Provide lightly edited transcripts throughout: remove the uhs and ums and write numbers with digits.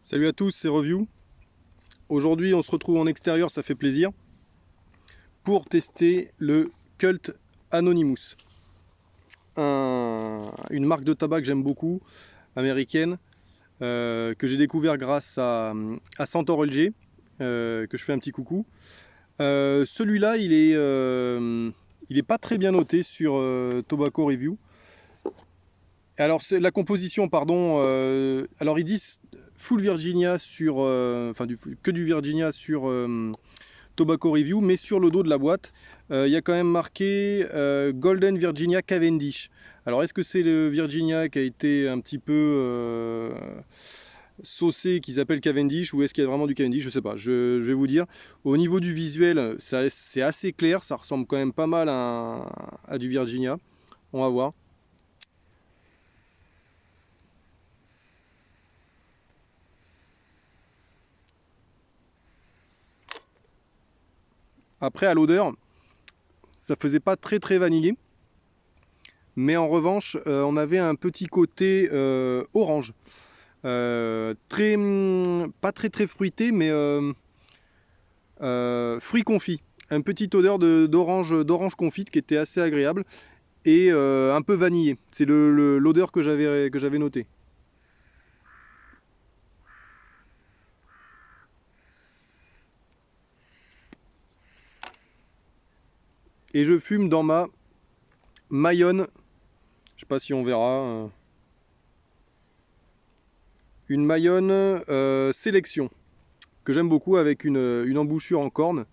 Salut à tous, c'est Review. Aujourd'hui, on se retrouve en extérieur, ça fait plaisir, pour tester le Cult Anonymous. Une marque de tabac que j'aime beaucoup, américaine, que j'ai découvert grâce à Santor LG, que je fais un petit coucou. Celui-là, il est pas très bien noté sur Tobacco Review. Alors, la composition, pardon, alors ils disent full Virginia sur, que du Virginia sur Tobacco Review, mais sur le dos de la boîte, il y a quand même marqué Golden Virginia Cavendish. Alors, est-ce que c'est le Virginia qui a été un petit peu saucé, qu'ils appellent Cavendish, ou est-ce qu'il y a vraiment du Cavendish? Je sais pas, je vais vous dire. Au niveau du visuel, c'est assez clair, ça ressemble quand même pas mal à du Virginia. On va voir. Après, à l'odeur, ça faisait pas très vanillé, mais en revanche, on avait un petit côté orange. Pas très fruité, mais fruits confits. Une petite odeur d'orange confite qui était assez agréable et un peu vanillé. C'est l'odeur que j'avais notée. Et je fume dans ma Mayonne. Je sais pas si on verra. Une Mayonne sélection que j'aime beaucoup avec une embouchure en corne.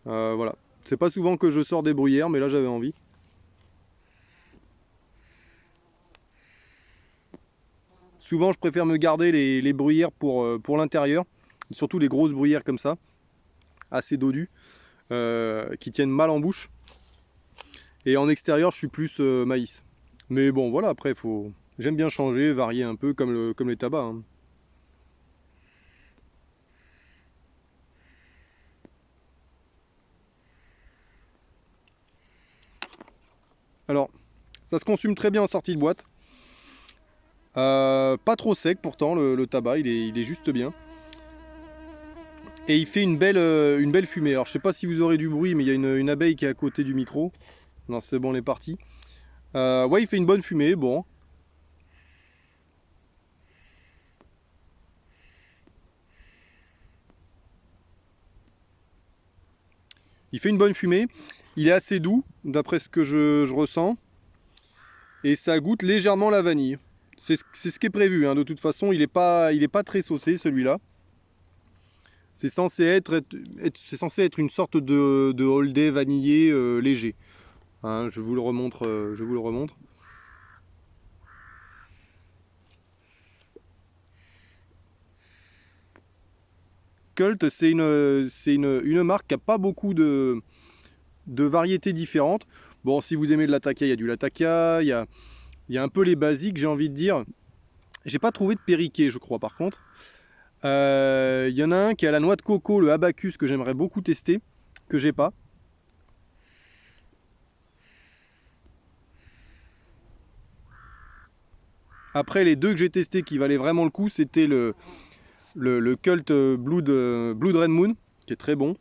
Voilà. C'est pas souvent que je sors des bruyères, mais là j'avais envie. Souvent je préfère me garder les bruyères pour l'intérieur, surtout les grosses bruyères comme ça, assez dodues, qui tiennent mal en bouche. Et en extérieur je suis plus maïs. Mais bon voilà, après j'aime bien changer, varier un peu comme les tabacs, hein. Alors, ça se consomme très bien en sortie de boîte. Pas trop sec pourtant, le tabac, il est juste bien. Et il fait une belle fumée. Alors je sais pas si vous aurez du bruit, mais il y a une abeille qui est à côté du micro. Non, c'est bon, on est parti. Ouais, il fait une bonne fumée, bon. Il fait une bonne fumée. Il est assez doux, d'après ce que je ressens. Et ça goûte légèrement la vanille. C'est ce qui est prévu, hein. De toute façon, il est pas très saucé, celui-là. C'est censé être une sorte de Holiday vanillé léger, hein. Je vous le remontre, je vous le remontre. Cult, une marque qui n'a pas beaucoup de variétés différentes. Bon, si vous aimez de l'Atakia, il y a du Latakia, il y a un peu les basiques, j'ai envie de dire. J'ai pas trouvé de Periquet, je crois, par contre. Il y en a un qui a la noix de coco, le Abacus, que j'aimerais beaucoup tester, que j'ai pas. Après, les deux que j'ai testés qui valaient vraiment le coup, c'était le Cult Blood Red Moon, qui est très bon,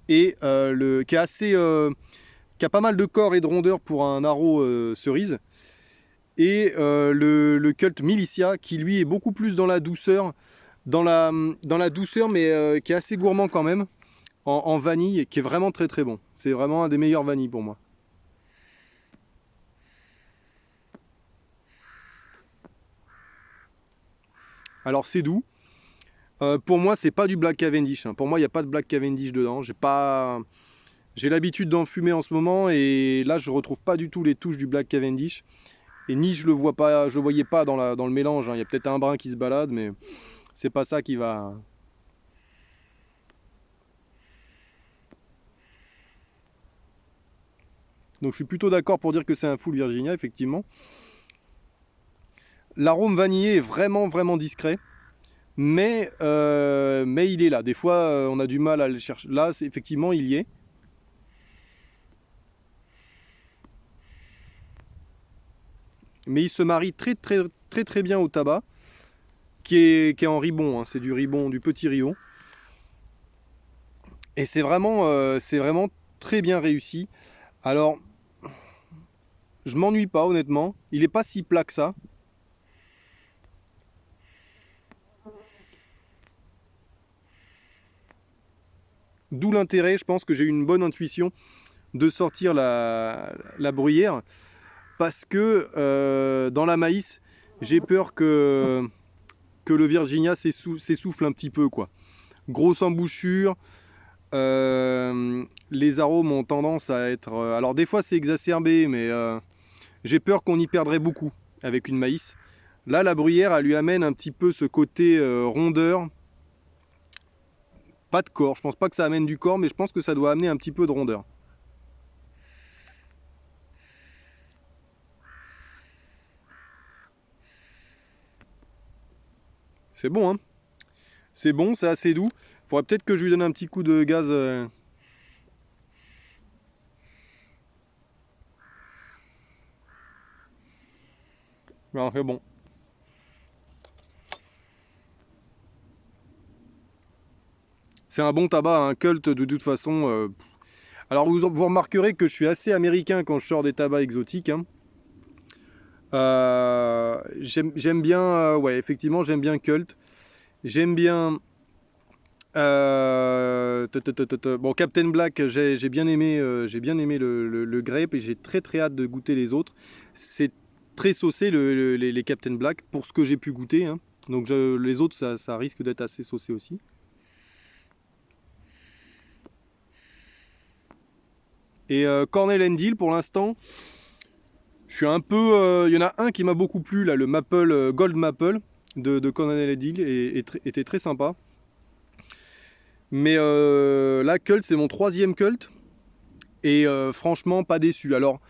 et qui a pas mal de corps et de rondeur pour un haro cerise, et le Cult Militia, qui lui est beaucoup plus dans la douceur, dans la douceur, mais qui est assez gourmand quand même, en vanille, et qui est vraiment très bon. C'est vraiment un des meilleurs vanilles pour moi. Alors c'est doux. Pour moi, c'est pas du Black Cavendish, hein. Pour moi, il n'y a pas de Black Cavendish dedans. J'ai l'habitude d'en fumer en ce moment, et là, je retrouve pas du tout les touches du Black Cavendish. Et ni je le vois pas, je le voyais pas dans le mélange, hein. Il y a peut-être un brin qui se balade, mais c'est pas ça qui va. Donc je suis plutôt d'accord pour dire que c'est un full Virginia, effectivement. L'arôme vanillé est vraiment discret, mais il est là. Des fois, on a du mal à le chercher. Là, effectivement, il y est. Mais il se marie très bien au tabac, qui est en ribon, hein. C'est du ribon, du petit ribon. Et c'est vraiment très bien réussi. Alors, je m'ennuie pas honnêtement. Il n'est pas si plat que ça. D'où l'intérêt, je pense que j'ai eu une bonne intuition de sortir la bruyère. Parce que dans la maïs, j'ai peur que le Virginia s'essouffle un petit peu, quoi. Grosse embouchure, les arômes ont tendance à être... alors des fois c'est exacerbé, mais j'ai peur qu'on y perdrait beaucoup avec une maïs. Là, la bruyère, elle lui amène un petit peu ce côté rondeur. Pas de corps, je pense pas que ça amène du corps, mais je pense que ça doit amener un petit peu de rondeur. C'est bon, hein? C'est bon, c'est assez doux. Faudrait peut-être que je lui donne un petit coup de gaz. Non, c'est bon. C'est un bon tabac, un Cult de toute façon. Alors vous remarquerez que je suis assez américain quand je sors des tabacs exotiques, hein. J'aime bien, ouais, effectivement, j'aime bien Cult. J'aime bien. Bon, Captain Black, j'ai bien aimé, le grape et j'ai très hâte de goûter les autres. C'est très saucé les Captain Black pour ce que j'ai pu goûter, hein. Donc les autres, ça risque d'être assez saucé aussi. Et Cornell and Deal, pour l'instant, je suis un peu... il y en a un qui m'a beaucoup plu, là, le Maple, Gold Maple de Cornell and Deal, était très sympa. Mais là, Cult, c'est mon 3e Cult. Et franchement, pas déçu. Alors,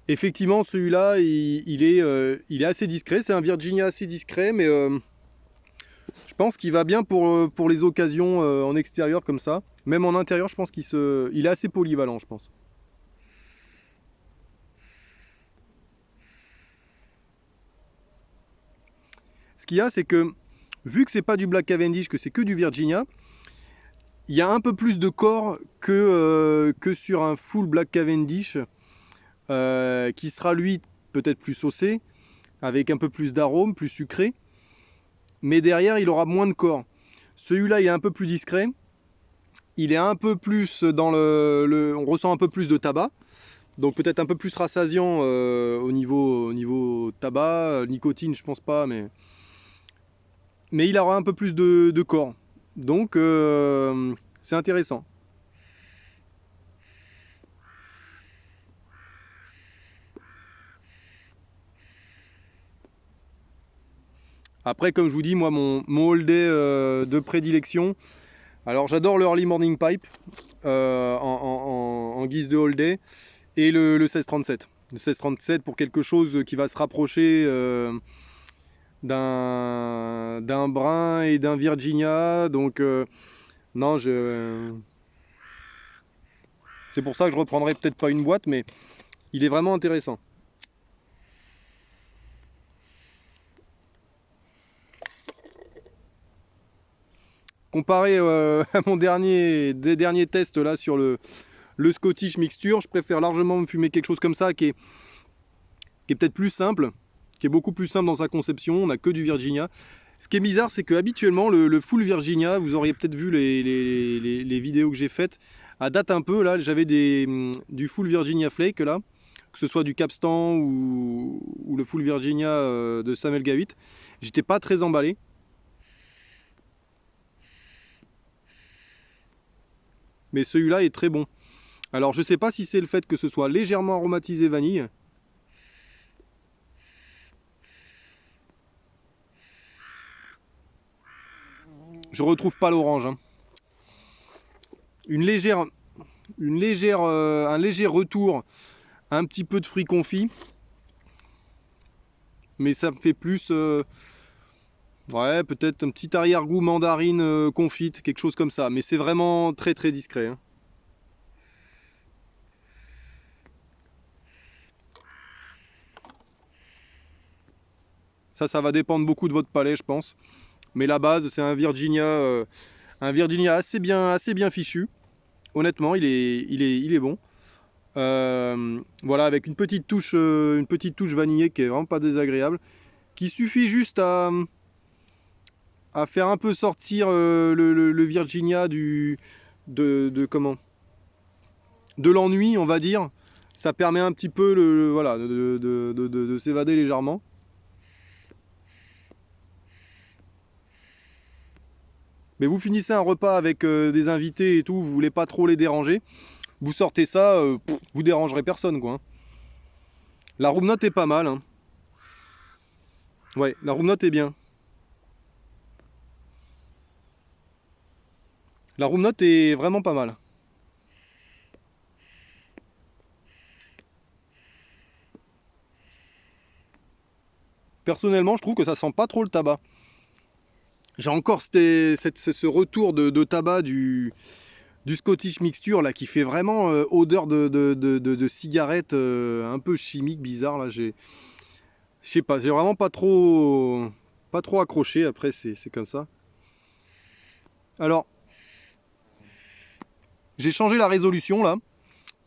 effectivement, celui-là, il est assez discret. C'est un Virginia assez discret, mais je pense qu'il va bien pour les occasions en extérieur comme ça. Même en intérieur, je pense il est assez polyvalent, je pense. Ce qu'il y a, c'est que, vu que c'est pas du Black Cavendish, que c'est que du Virginia, il y a un peu plus de corps que sur un full Black Cavendish, qui sera lui peut-être plus saucé, avec un peu plus d'arôme, plus sucré. Mais derrière, il aura moins de corps. Celui-là, il est un peu plus discret. Il est un peu plus dans on ressent un peu plus de tabac. Donc peut-être un peu plus rassasiant au niveau tabac, nicotine, je pense pas, mais il aura un peu plus de corps. Donc c'est intéressant. Après, comme je vous dis, moi, mon All Day de prédilection, alors j'adore le Early Morning Pipe en guise de All Day et le 1637. Le 1637 pour quelque chose qui va se rapprocher d'un brun et d'un Virginia. Donc non, c'est pour ça que je reprendrai peut-être pas une boîte, mais il est vraiment intéressant. Comparé à des derniers tests là sur le Scottish Mixture, je préfère largement me fumer quelque chose comme ça qui est peut-être plus simple, qui est beaucoup plus simple dans sa conception. On n'a que du Virginia. Ce qui est bizarre, c'est que habituellement le full Virginia, vous auriez peut-être vu les vidéos que j'ai faites, à date un peu là, j'avais du full Virginia Flake là, que ce soit du Capstan ou le full Virginia de Samuel Gavitt. J'étais pas très emballé. Mais celui-là est très bon. Alors je sais pas si c'est le fait que ce soit légèrement aromatisé vanille. Je retrouve pas l'orange, hein. Un léger retour, un petit peu de fruits confits, mais ça me fait plus, ouais, peut-être un petit arrière-goût mandarine confite, quelque chose comme ça. Mais c'est vraiment très discret, hein. Ça va dépendre beaucoup de votre palais, je pense. Mais la base, c'est un Virginia assez bien fichu. Honnêtement, il est bon. Voilà, avec une petite touche vanillée qui est vraiment pas désagréable, qui suffit juste à faire un peu sortir le Virginia comment, de l'ennui, on va dire. Ça permet un petit peu voilà, de s'évader légèrement. Mais vous finissez un repas avec des invités et tout, vous voulez pas trop les déranger, vous sortez ça, vous dérangerez personne, quoi. La room note est pas mal, hein. Ouais, la room note est bien. La room note est vraiment pas mal. Personnellement, je trouve que ça sent pas trop le tabac. J'ai encore ce retour de tabac du Scottish Mixture là, qui fait vraiment odeur de cigarette un peu chimique, bizarre là. Je sais pas, j'ai vraiment pas trop accroché. Après, c'est comme ça. Alors, j'ai changé la résolution là.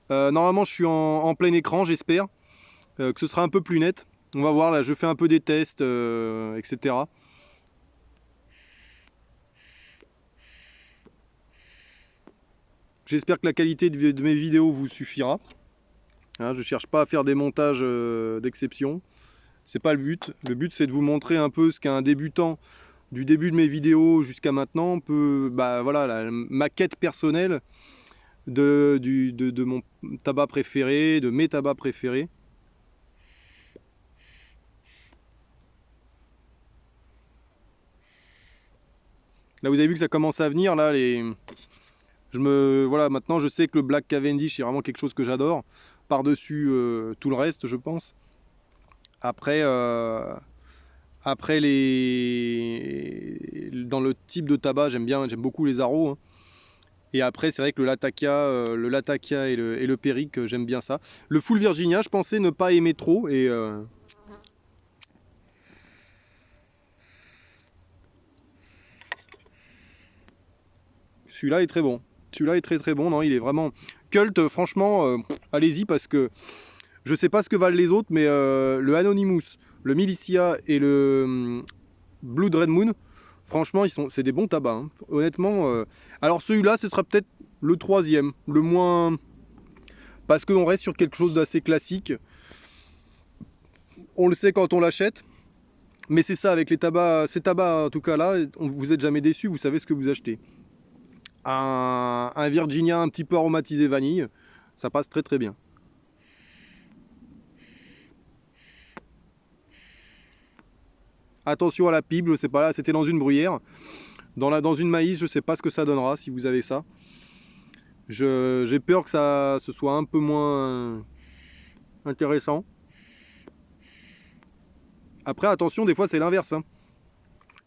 Normalement, je suis en plein écran, j'espère que ce sera un peu plus net. On va voir là, je fais un peu des tests, etc. J'espère que la qualité de mes vidéos vous suffira. Hein, je cherche pas à faire des montages d'exception. C'est pas le but. Le but, c'est de vous montrer un peu ce qu'un débutant du début de mes vidéos jusqu'à maintenant peut, bah voilà, ma quête personnelle de mon tabac préféré, de mes tabacs préférés. Là, vous avez vu que ça commence à venir là voilà, maintenant je sais que le Black Cavendish est vraiment quelque chose que j'adore par-dessus tout le reste, je pense. Après dans le type de tabac, j'aime beaucoup les arrows, hein. Et après, c'est vrai que le Latakia et le Perique, j'aime bien ça. Le Full Virginia, je pensais ne pas aimer trop. Et celui-là est très bon. Celui-là est très bon. Non, il est vraiment culte. Franchement, allez-y parce que je sais pas ce que valent les autres, mais le Anonymous, le Militia et le Blood Red Moon, franchement, c'est des bons tabacs, hein. Honnêtement. Alors celui-là, ce sera peut-être le troisième, le moins, parce qu'on reste sur quelque chose d'assez classique. On le sait quand on l'achète. Mais c'est ça avec ces tabacs en tout cas là, vous êtes jamais déçu, vous savez ce que vous achetez. Un Virginia un petit peu aromatisé vanille, ça passe très bien. Attention à la pipe, je sais pas là, c'était dans une bruyère. Dans une maïs, je sais pas ce que ça donnera si vous avez ça. J'ai peur que ce soit un peu moins intéressant. Après attention, des fois c'est l'inverse, hein.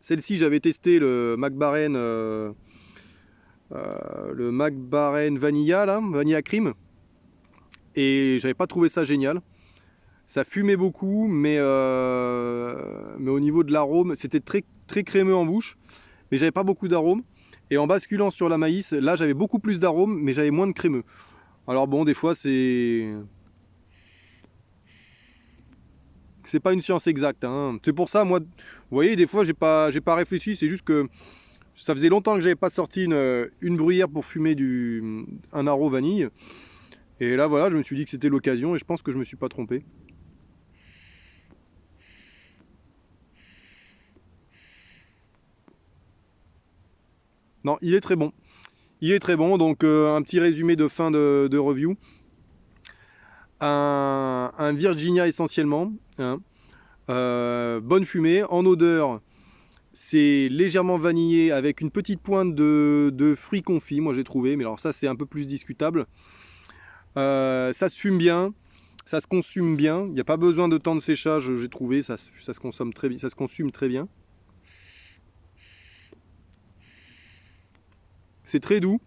Celle-ci, j'avais testé le Mac Baren Vanilla là, Vanilla Cream, et j'avais pas trouvé ça génial. Ça fumait beaucoup, mais au niveau de l'arôme, c'était très crémeux en bouche, mais j'avais pas beaucoup d'arôme. Et en basculant sur la maïs, là j'avais beaucoup plus d'arôme, mais j'avais moins de crémeux. Alors bon, des fois c'est pas une science exacte, hein. C'est pour ça, moi, vous voyez, des fois j'ai pas réfléchi, c'est juste que ça faisait longtemps que j'avais pas sorti une bruyère pour fumer un haro vanille. Et là voilà, je me suis dit que c'était l'occasion et je pense que je me suis pas trompé. Non, il est très bon. Il est très bon, donc un petit résumé de fin de review. Un Virginia essentiellement, hein. Bonne fumée, en odeur, c'est légèrement vanillé avec une petite pointe de fruits confits, moi j'ai trouvé, mais alors ça c'est un peu plus discutable. Ça se fume bien, ça se consomme bien, il n'y a pas besoin de temps de séchage, j'ai trouvé, ça se consomme très bien, ça se consomme très bien. C'est très doux,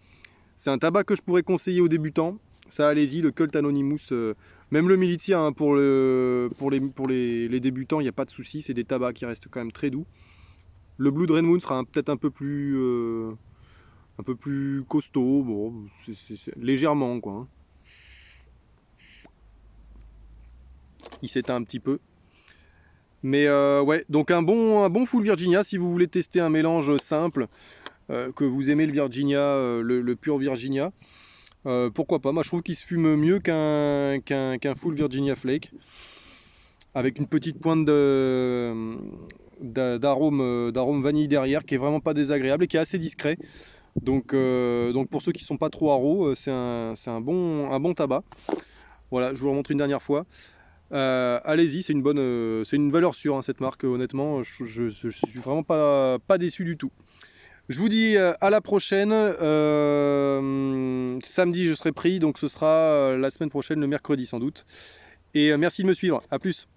c'est un tabac que je pourrais conseiller aux débutants. Ça, allez-y, le Cult Anonymous, même le Militia, hein, pour les débutants, il n'y a pas de souci, c'est des tabacs qui restent quand même très doux. Le Blood Red Moon sera peut-être un peu plus costaud, bon, c'est légèrement quoi. Hein. Il s'éteint un petit peu. Mais ouais, donc un bon full Virginia si vous voulez tester un mélange simple, que vous aimez le Virginia, le pur Virginia. Pourquoi pas, moi je trouve qu'il se fume mieux qu'un full Virginia Flake. Avec une petite pointe d'arôme vanille derrière qui est vraiment pas désagréable et qui est assez discret. Donc pour ceux qui sont pas trop haro, c'est un bon tabac. Voilà, je vous le remontre une dernière fois. Allez-y, c'est une valeur sûre hein, cette marque, honnêtement, je suis vraiment pas déçu du tout. Je vous dis à la prochaine. Samedi je serai pris, donc ce sera la semaine prochaine, le mercredi sans doute. Et merci de me suivre, à plus.